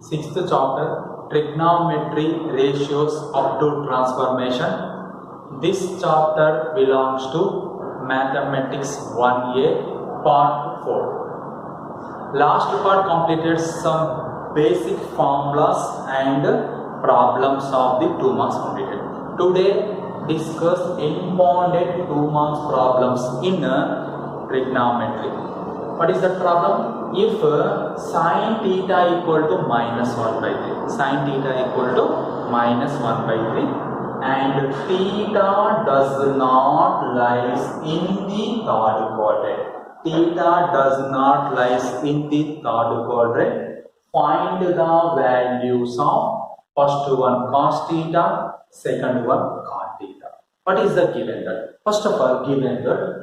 Sixth chapter, trigonometry ratios up to transformation. This chapter belongs to mathematics 1A part 4. Last part completed some basic formulas and problems of the 2 marks completed. Today discuss important 2 marks problems in trigonometry. What is the problem? If sin theta equal to minus 1 by 3, sin theta equal to minus 1 by 3 and theta does not lies in the third quadrant. Theta does not lies in the third quadrant. Find the values of first one cos theta, second one cot theta. What is the given that? First of all, given that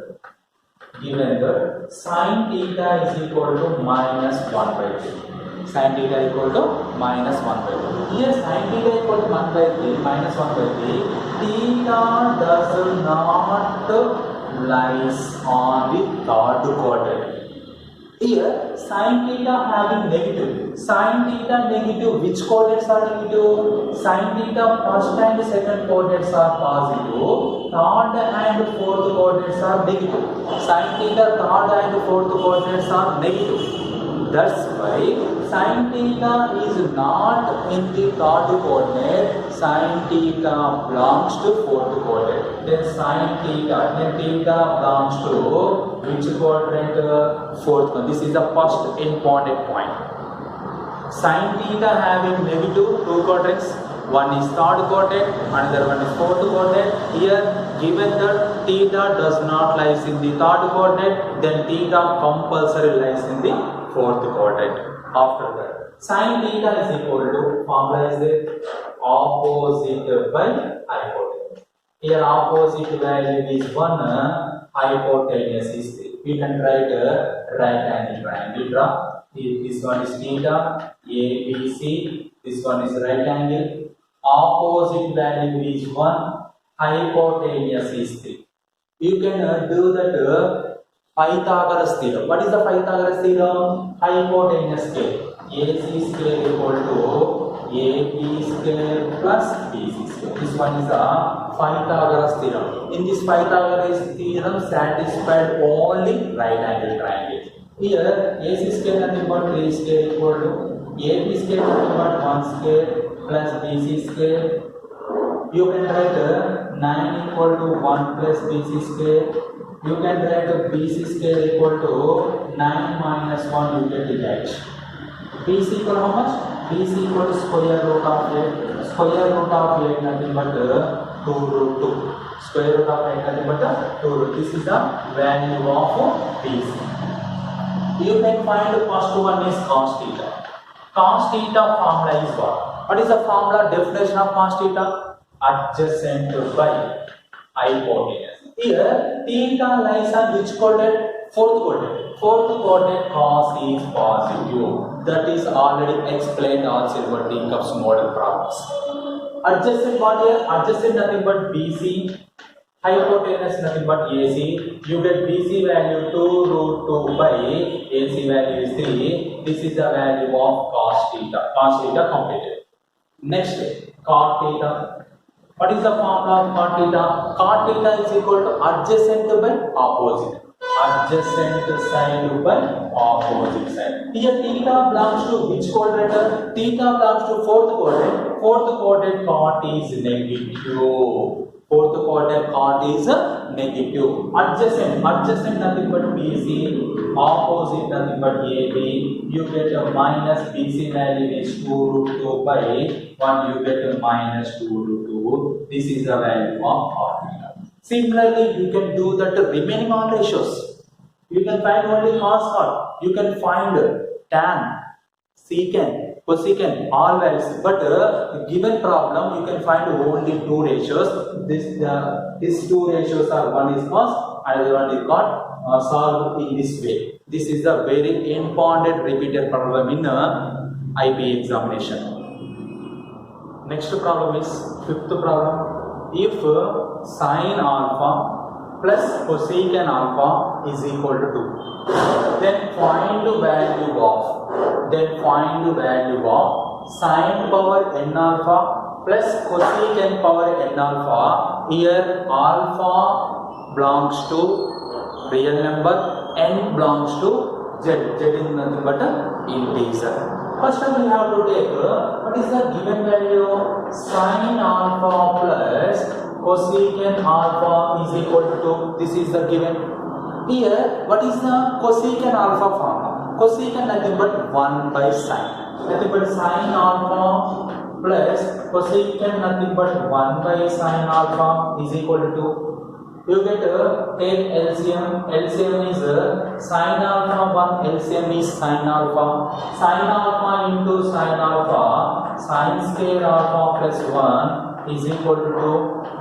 sin theta is equal to minus 1 by 3. Sin theta equal to minus 1 by 3. Here sin theta equal to 1 by 3 minus 1 by 3. Theta does not lies on the third quadrant. Here sin theta having negative. Sin theta negative, which coordinates are negative? Sin theta first and second coordinates are positive. Third and fourth coordinates are negative. Sin theta third and fourth coordinates are negative. That's why sin theta is not in the third coordinate. Sin theta belongs to fourth coordinate. Then theta belongs to which quadrant? Fourth one. This is the first important point. Sin theta having negative 2 quadrants. One is third quadrant, another one is fourth quadrant. Here given that theta does not lies in the third quadrant, then theta compulsory lies in the fourth quadrant. After that, sin theta is equal to, formula is the opposite by hypotenuse. Here opposite value is 1, hypotenuse is 3. We can write a right angle triangle. Draw. This one is theta, ABC. This one is right angle. Opposite value is 1, hypotenuse is 3. You can do that Pythagoras theorem. What is the Pythagoras theorem? Hypotenuse scale. AC scale equal to AB square plus BC square. This one is the Pythagoras theorem. In this Pythagoras theorem satisfied only right angle triangle. Here AC square nothing but 3 square equal to AB square nothing but 1 square plus BC square. You can write 9 equal to 1 plus BC square. You can write BC square equal to 9 minus 1, you get it H. BC equal how much? BC equal to square root of 8. Square root of 8 nothing but 2 root 2. Square root of 8 nothing but 2 root. This is the value of BC. You can find the first one is cos theta. Cos theta formula is what? What is the formula definition of cos theta? Adjacent by hypotenuse. Here theta lies on which coordinate? Fourth coordinate. Fourth coordinate cos is positive. That is already explained on Silver Teacup's model problems. Adjacent what here? Adjacent nothing but BC. Hypotenuse nothing but AC. You get BC value 2 root 2 by AC value is 3. This is the value of cos theta. Cos theta completed. Next, cot theta. What is the formula of cot theta? Cot theta is equal to adjacent by opposite. Adjacent side by opposite side. Here theta belongs to which quadrant? Theta belongs to fourth quadrant. Fourth quadrant cot is negative. Fourth quadrant cot is negative. Adjacent nothing but BC, opposite nothing but AB. You get a minus BC value is 2 root 2 by 1. You get a minus 2 root 2. This is the value of cot theta. Similarly, you can do that remaining all ratios. You can find only cos cot. You can find tan, secant, cosecant, all values. But given problem, you can find only 2 ratios. These 2 ratios are, one is cos, another one is cot. Solved in this way. This is a very important repeated problem in IB examination. Next problem is fifth problem. If sin alpha plus cosecant alpha is equal to 2, then find the value of sine power n alpha plus cosec n power n alpha. Here alpha belongs to real number, n belongs to z. Z is nothing but an integer. First of all, we have to take what is the given value? Sine alpha plus cosecant alpha is equal to 2. This is the given. Here, what is the cosecant alpha formula? Cosecant nothing but 1 by sine. Nothing but sine alpha plus cosecant nothing but 1 by sine alpha is equal to 2. You get take LCM. LCM is sine alpha 1. LCM is sine alpha. Sine alpha into sine alpha. Sine square alpha plus 1 is equal to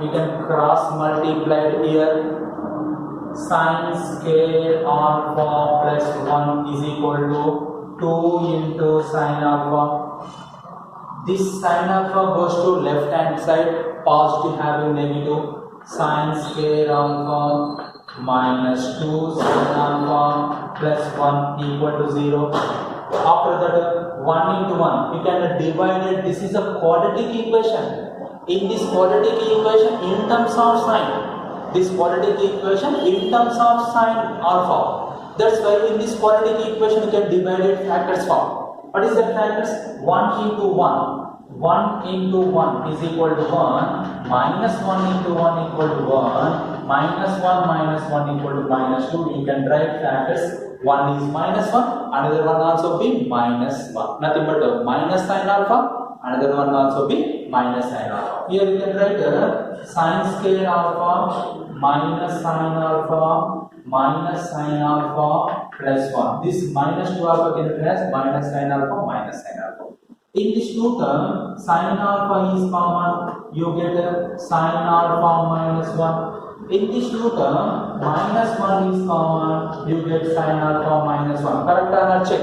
2. We can cross multiply here. Sine square alpha plus 1 is equal to 2 into sine alpha. This sine alpha goes to left hand side. Positive having negative. Sine square alpha minus 2 sine alpha plus 1 equal to 0. After that 1 into 1 you can divide it. This is a quadratic equation. In this quadratic equation in terms of sine, this quadratic equation in terms of sine alpha. That's why in this quadratic equation you can divide it factors form. What is that factors? 1 into 1. 1 into 1 is equal to 1, minus 1 into 1 equal to 1, minus 1 minus 1 equal to minus 2. You can write factors. 1 is minus 1, another one also be minus 1. Nothing but minus sine alpha, another one also be minus sine alpha. Here you can write sine square alpha minus sine alpha minus sine alpha plus 1. This minus 2 alpha can be as minus sine alpha minus sine alpha. In this two term, sine alpha is common. You get sine alpha minus 1. In this two term, minus 1 is common. You get sine alpha minus 1. Correct or not? Check.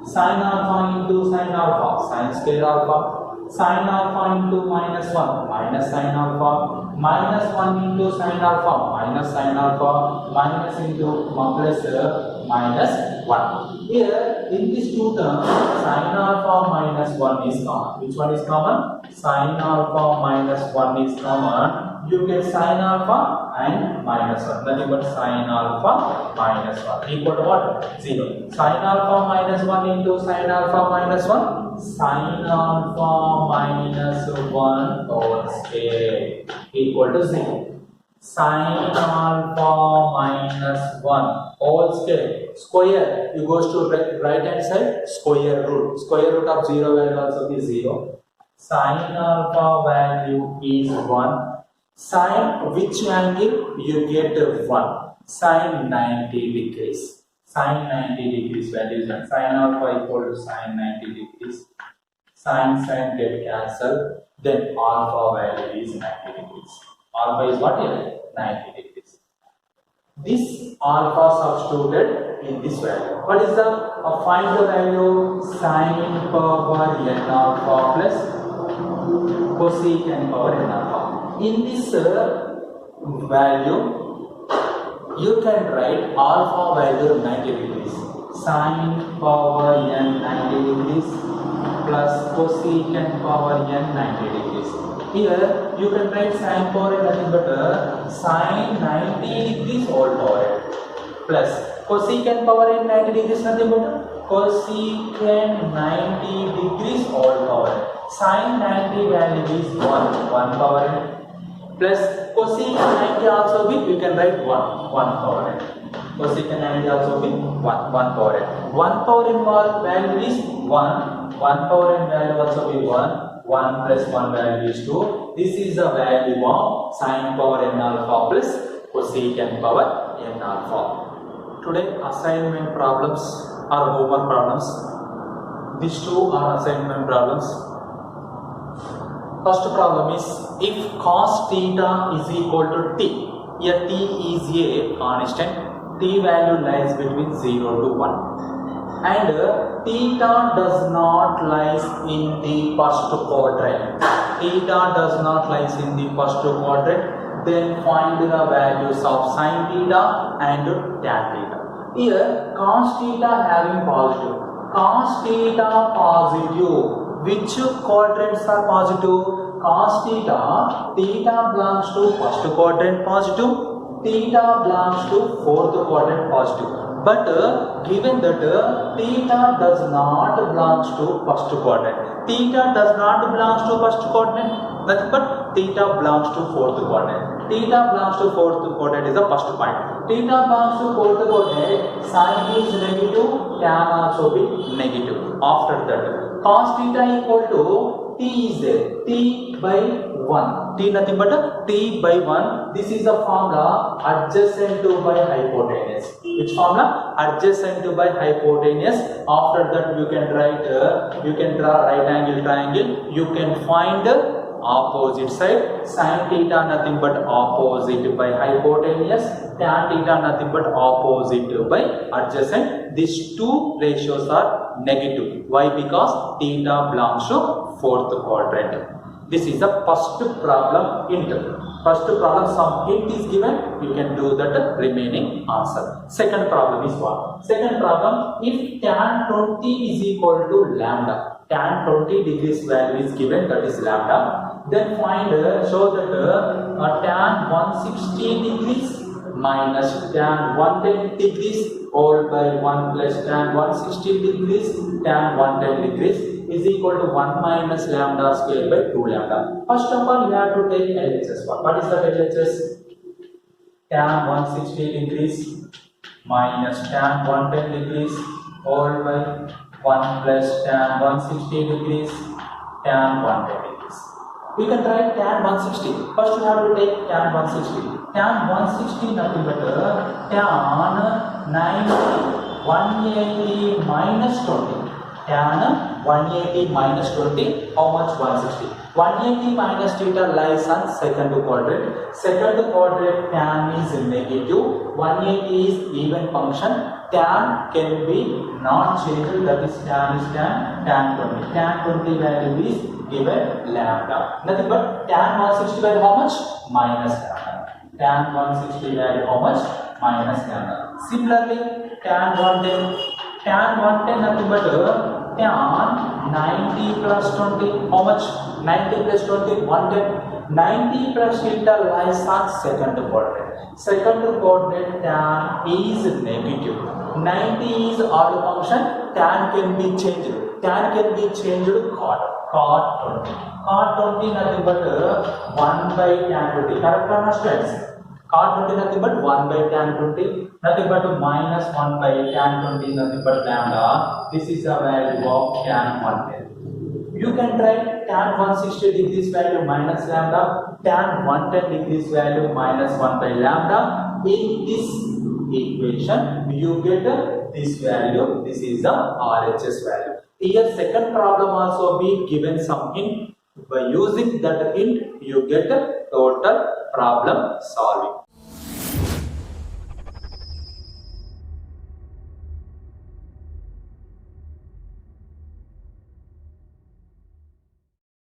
Sine alpha into sine alpha, sine square alpha. Sine alpha into minus 1, minus sine alpha. Minus 1 into sine alpha, minus sine alpha. Minus into plus minus 1. Here, in this two terms, sine alpha minus 1 is common. Which one is common? Sine alpha minus 1 is common. You get sine alpha and minus 1. Nothing but sine alpha minus 1 equal to what? 0. Sine alpha minus 1 into sine alpha minus 1. Sine alpha minus 1 whole square equal to 0. Sine alpha minus 1 whole square you goes to right hand side, square root. Square root of 0 value also is 0. Sine alpha value is 1. Sine which angle? You get 1. Sine 90 degrees. Sine 90 degrees value is 1. Sine alpha equal to sine 90 degrees. Sine get cancelled. Then alpha value is 90 degrees. Alpha is what here? 90 degrees. This alpha substituted in this value. What is the find the value? Sine power n alpha plus cosecant power n alpha. In this value, you can write alpha value 90 degrees. Sine power n 90 degrees plus cosecant power n 90 degrees. Here you can write sine power n nothing but sine 90 degrees whole power n plus cosecant power n 90 degrees nothing but cosecant 90 degrees whole power n. Sine 90 value is 1 power n plus cosecant 90 also be you can write 1 power n. Cosecant 90 also be 1 power n. 1 power n value is 1 power n value also be 1. 1 plus 1 value is 2. This is the value of sine power n alpha plus cosecant power n alpha. Today assignment problems are homework problems. These two are assignment problems. First problem is if cos theta is equal to t. Here t is a constant. T value lies between 0 to 1. And theta does not lies in the first quadrant. Theta does not lies in the first quadrant. Then find the values of sin theta and tan theta. Here cos theta having positive. Cos theta positive which quadrants are positive? Cos theta, theta belongs to first quadrant positive, theta belongs to fourth quadrant positive. But given that theta does not belongs to first quadrant, theta does not belongs to first quadrant, nothing but theta belongs to fourth quadrant. Theta belongs to fourth quadrant is the first point. Theta belongs to fourth quadrant, sin is negative, tan also be negative. After that, cos theta equal to t is there, t by 1. T nothing but t by 1. This is the formula adjacent to by hypotenuse. Which formula? Adjacent to by hypotenuse. After that you can write, you can draw right angle triangle. You can find opposite side. Sin theta nothing but opposite by hypotenuse. Tan theta nothing but opposite by adjacent. These two ratios are negative. Why? Because theta belongs to fourth quadrant. This is the first problem hint. First problem, some hint is given, you can do that remaining answer. Second problem is what? Second problem, if tan 20 is equal to lambda, tan 20 degrees value is given, that is lambda, then find, show that tan 160 degrees minus tan 110 degrees all by 1 plus tan 160 degrees tan 110 degrees is equal to 1 minus lambda square by 2 lambda. First of all, you have to take LHS. What is the LHS? Tan 160 degrees minus tan 110 degrees all by 1 plus tan 160 degrees tan 110 degrees. We can write tan 160. First you have to take tan 160. Tan 160 nothing but tan 90 180 minus 20. Tan 180 minus 20, how much? 160. 180 minus theta lies on second quadrant. Second quadrant tan is negative. 180 is even function. Tan can be not changed. That is tan 20. Tan 20 value is given lambda. Nothing but tan 160 value how much? Minus lambda. Tan 160 value how much? Minus lambda. Similarly, tan 110. Tan 110 nothing but tan 90 plus 20. How much? 90 plus 20, 110. 90 plus theta lies on second quadrant. Second quadrant tan is negative. 90 is odd function. Tan can be changed. Tan can be changed cot 20. Cot 20 nothing but 1 by tan 20. Correct or not, students? Cot 20 nothing but 1 by tan 20, nothing but minus 1 by tan 20, nothing but lambda. This is the value of tan 110. You can write tan 160 degrees value minus lambda, tan 110 degrees value minus 1 by lambda. In this equation, you get this value. This is the RHS value. Here, second problem also be given some hint. By using that hint, you get a total problem solving.